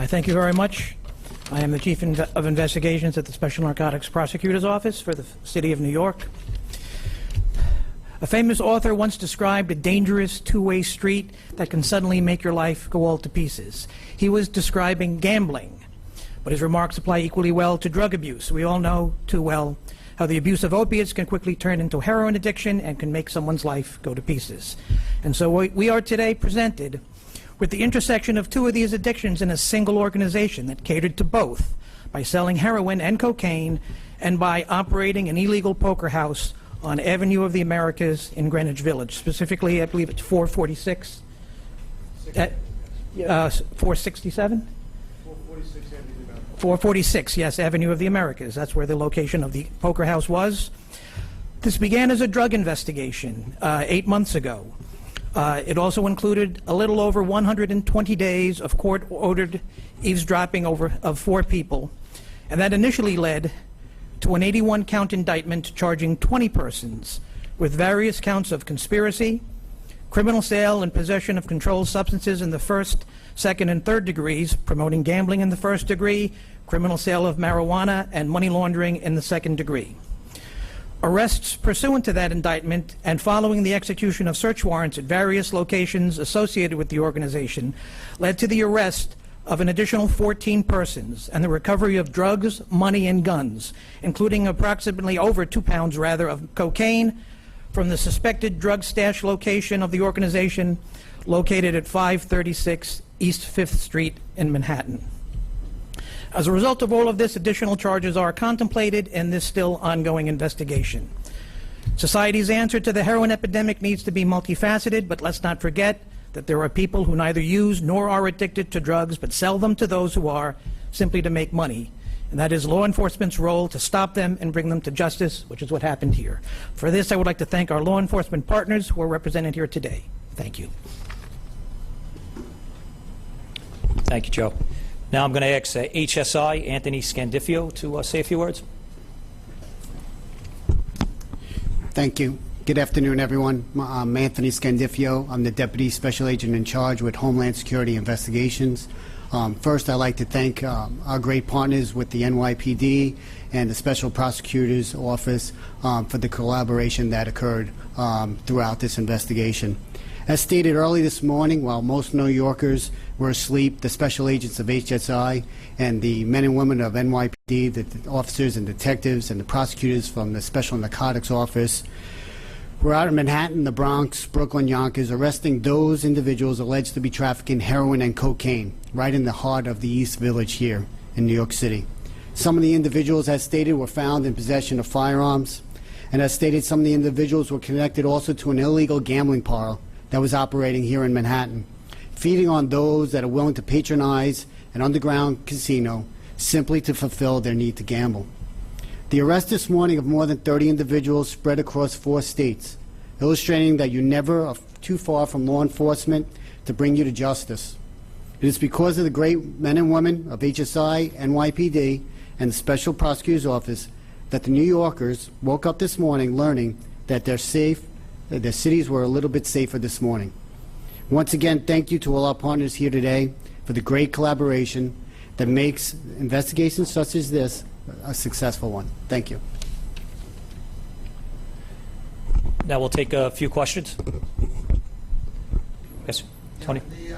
Thank you very much. I am the Chief of Investigations at the Special Narcotics Prosecutor's Office for the City of New York. A famous author once described a dangerous two-way street that can suddenly make your life go all to pieces. He was describing gambling, but his remarks apply equally well to drug abuse. We all know too well how the abuse of opiates can quickly turn into heroin addiction and can make someone's life go to pieces. And so we are today presented with the intersection of two of these addictions in a single organization that catered to both by selling heroin and cocaine and by operating an illegal poker house on Avenue of the Americas in Greenwich Village. Specifically, I believe it's 446? 467? 446, yes, Avenue of the Americas. That's where the location of the poker house was. This began as a drug investigation 8 months ago. It also included a little over 120 days of court-ordered eavesdropping of 4 people, and that initially led to an 81-count indictment charging 20 persons with various counts of conspiracy, criminal sale and possession of controlled substances in the first, second, and third degrees, promoting gambling in the first degree, criminal sale of marijuana, and money laundering in the second degree. Arrests pursuant to that indictment and following the execution of search warrants at various locations associated with the organization led to the arrest of an additional 14 persons and the recovery of drugs, money, and guns, including approximately over 2 pounds, of cocaine from the suspected drug stash location of the organization located at 536 East 5th Street in Manhattan. As a result of all of this, additional charges are contemplated in this still ongoing investigation. Society's answer to the heroin epidemic needs to be multifaceted, but let's not forget that there are people who neither use nor are addicted to drugs, but sell them to those who are, simply to make money. And that is law enforcement's role to stop them and bring them to justice, which is what happened here. For this, I would like to thank our law enforcement partners who are represented here today. Thank you. Thank you, Joe. Now I'm going to ask HSI Anthony Scandifio to say a few words. Thank you. Good afternoon, everyone. I'm Anthony Scandifio. I'm the Deputy Special Agent in charge with Homeland Security Investigations. First, I'd like to thank our great partners with the NYPD and the Special Prosecutor's Office for the collaboration that occurred throughout this investigation. As stated early this morning, while most New Yorkers were asleep, the special agents of HSI and the men and women of NYPD, the officers and detectives and the prosecutors from the Special Narcotics Office, were out in Manhattan, the Bronx, Brooklyn, Yonkers, arresting those individuals alleged to be trafficking heroin and cocaine right in the heart of the East Village here in New York City. Some of the individuals, as stated, were found in possession of firearms, and as stated, some of the individuals were connected also to an illegal gambling parlor that was operating here in Manhattan, feeding on those that are willing to patronize an underground casino simply to fulfill their need to gamble. The arrest this morning of more than 30 individuals spread across 4 states, illustrating that you never are too far from law enforcement to bring you to justice. It is because of the great men and women of HSI, NYPD, and the Special Prosecutor's Office that the New Yorkers woke up this morning learning that they're safe, that their cities were a little bit safer this morning. Once again, thank you to all our partners here today for the great collaboration that makes investigations such as this a successful one. Thank you. Now we'll take a few questions. Yes, Tony? The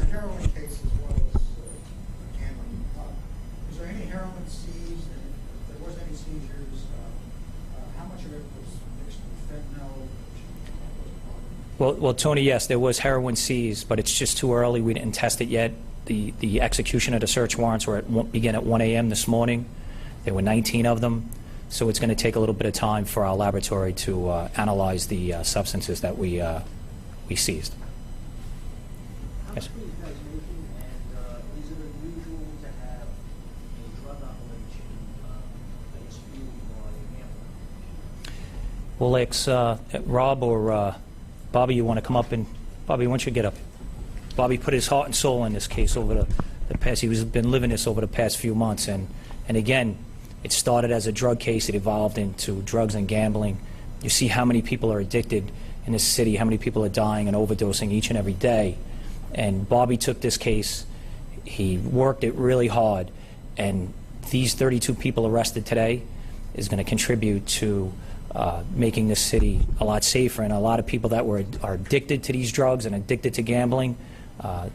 heroin case as well as gambling. Was there any heroin seized? And if there was any seizures, how much of it was mixed with fentanyl? Well, Tony, yes, there was heroin seized, but it's just too early. We didn't test it yet. The execution of the search warrants began at 1 a.m. this morning. There were 19 of them, so it's going to take a little bit of time for our laboratory to analyze the substances that we seized. Yes. How much were you guys making, and is it unusual to have a drug operation that is fueled by gambling? Well, Rob or Bobby, you want to come up and Bobby, why don't you get up? Bobby put his heart and soul in this case over the past. He's been living this over the past few months, and again, it started as a drug case. It evolved into drugs and gambling. You see how many people are addicted in this city, how many people are dying and overdosing each and every day. And Bobby took this case. He worked it really hard, and these 32 people arrested today is going to contribute to making this city a lot safer. And a lot of people that are addicted to these drugs and addicted to gambling,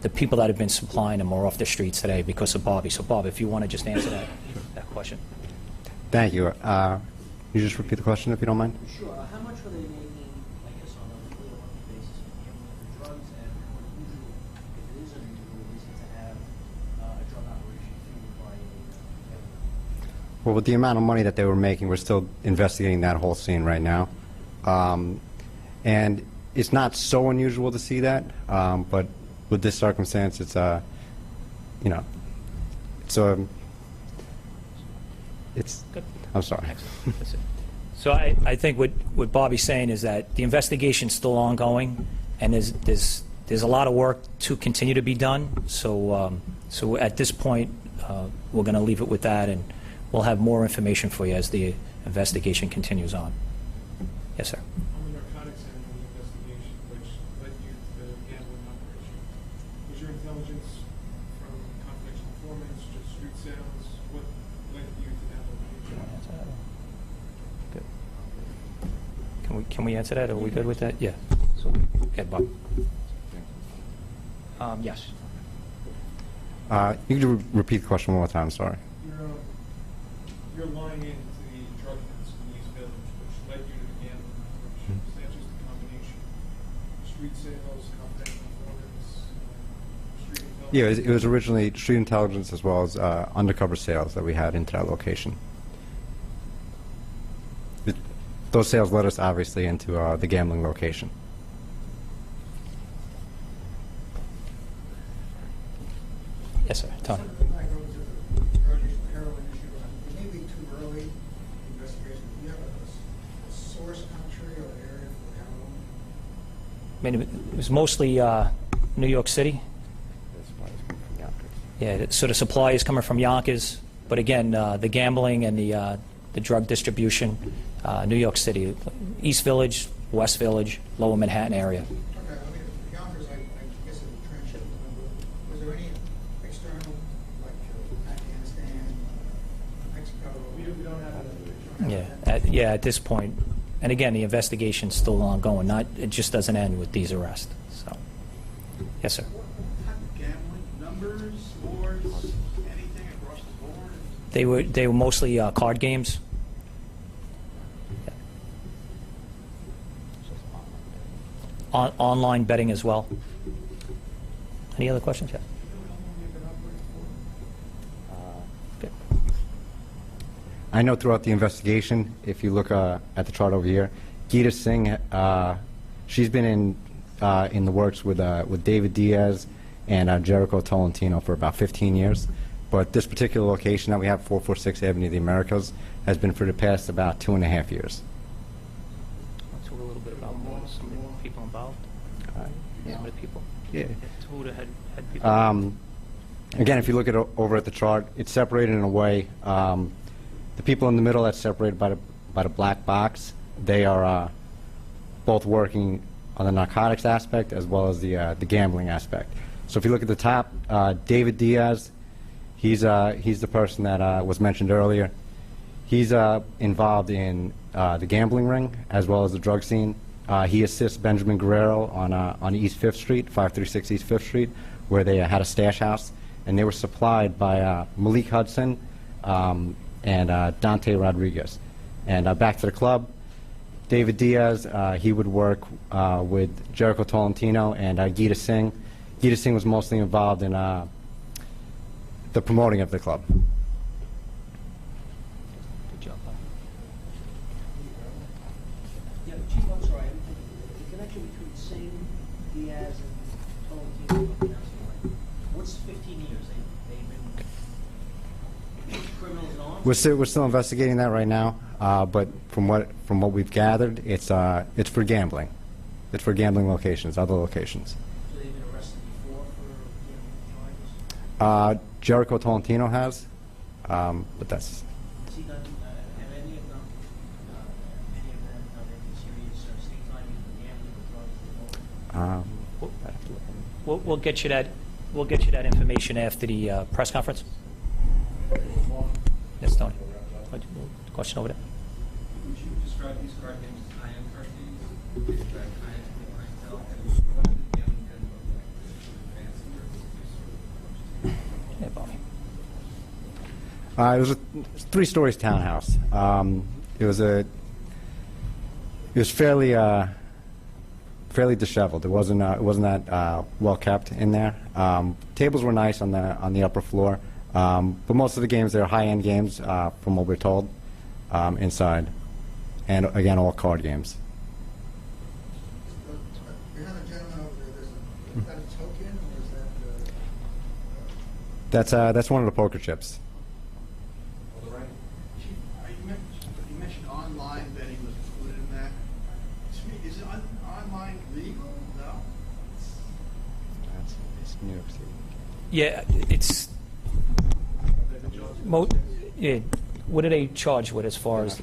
the people that have been supplying them are off the streets today because of Bobby. So, Bob, if you want to just answer that question. Thank you. Can you just repeat the question, if you don't mind? Sure. How much were they making, I guess, on a monthly basis from gambling for drugs, and how unusual, if it is unusual, is it to have a drug operation fueled by a Well, with the amount of money that they were making, we're still investigating that whole scene right now. And it's not so unusual to see that, but with this circumstance, it's, you know, it's, Good. I'm sorry. That's it. So I think what Bobby's saying is that the investigation's still ongoing, and there's a lot of work to continue to be done. So at this point, we're going to leave it with that, and we'll have more information for you as the investigation continues on. Yes, sir. On the narcotics end of the investigation, which led you to the gambling operation, was your intelligence from confidential informants, just street sales? What led you to that location? Good. Can we answer that? Are we good with that? Yeah. So, Ed, Bob. Yes. You can repeat the question one more time, sorry. You're lying into the drug dens in East Village, which led you to the gambling operation. Is that just a combination? Street sales, confidential informants, street intelligence? Yeah, it was originally street intelligence as well as undercover sales that we had into that location. Those sales led us obviously into the gambling location. Yes, sir. Tony. Back over to the drug issue, the heroin issue, it may be too early investigation. Do you have a source country or area for the heroin? I mean, it was mostly New York City. Yeah, so the supply is coming from Yonkers, but again, the gambling and the drug distribution, New York City, East Village, West Village, Lower Manhattan area. Okay, I mean, the Yonkers, I guess it's a transshipment. Was there any external, like Afghanistan, Mexico? We don't have that. Yeah, at this point, and again, the investigation's still ongoing. It just doesn't end with these arrests. So, yes, sir. What type of gambling? Numbers, scores, anything across the board? They were mostly card games. Online betting as well. Any other questions? Yeah. Okay. I know throughout the investigation, if you look at the chart over here, Geeta Singh, she's been in the works with David Diaz and Jericho Tolentino for about 15 years. But this particular location that we have, 446 Avenue of the Americas, has been for the past about 2.5 years. Let's talk a little bit about some of the people involved. Some of the people. Yeah. Who the head people? Again, if you look at over at the chart, it's separated in a way. The people in the middle, that's separated by the black box. They are both working on the narcotics aspect as well as the gambling aspect. So if you look at the top, David Diaz, he's the person that was mentioned earlier. He's involved in the gambling ring as well as the drug scene. He assists Benjamin Guerrero on East 5th Street, 536 East 5th Street, where they had a stash house, and they were supplied by Malik Hudson and Dante Rodriguez. And back to the club, David Diaz, he would work with Jericho Tolentino and Geeta Singh. Geeta Singh was mostly involved in the promoting of the club. Good job. Yeah, Chief, I'm sorry. The connection between Singh, Diaz, and Tolentino, what's 15 years? They've been criminals and arms? We're still investigating that right now, but from what we've gathered, it's for gambling. It's for gambling locations, other locations. So they've been arrested before for charges? Jericho Tolentino has, but that's. Has he done, have any of them done any serious state time in gambling or drugs? I'd have to look. We'll get you that We'll get you that information after the press conference. Yes, Tony. Question over there. Would you describe these card games as high-end card games? Is that high-end clientele? And what does the gambling den look like? Is it fancy or is it sort of Yeah, Bobby. It was a three-story townhouse. It was fairly disheveled. It wasn't that well kept in there. Tables were nice on the upper floor, but most of the games, they're high-end games from what we're told inside, and again, all card games. We have a gentleman over there, is that a token, or is that? That's one of the poker chips. Chief, you mentioned online betting was included in that. To me, is it online legal? No. It's New York City. Yeah, it's. Yeah, what are they charged with as far as?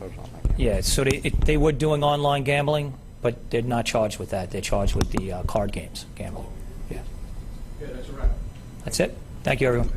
Yeah, so they were doing online gambling, but they're not charged with that. They're charged with the card games gambling. Yeah. Yeah, that's a wrap. That's it. Thank you, everyone.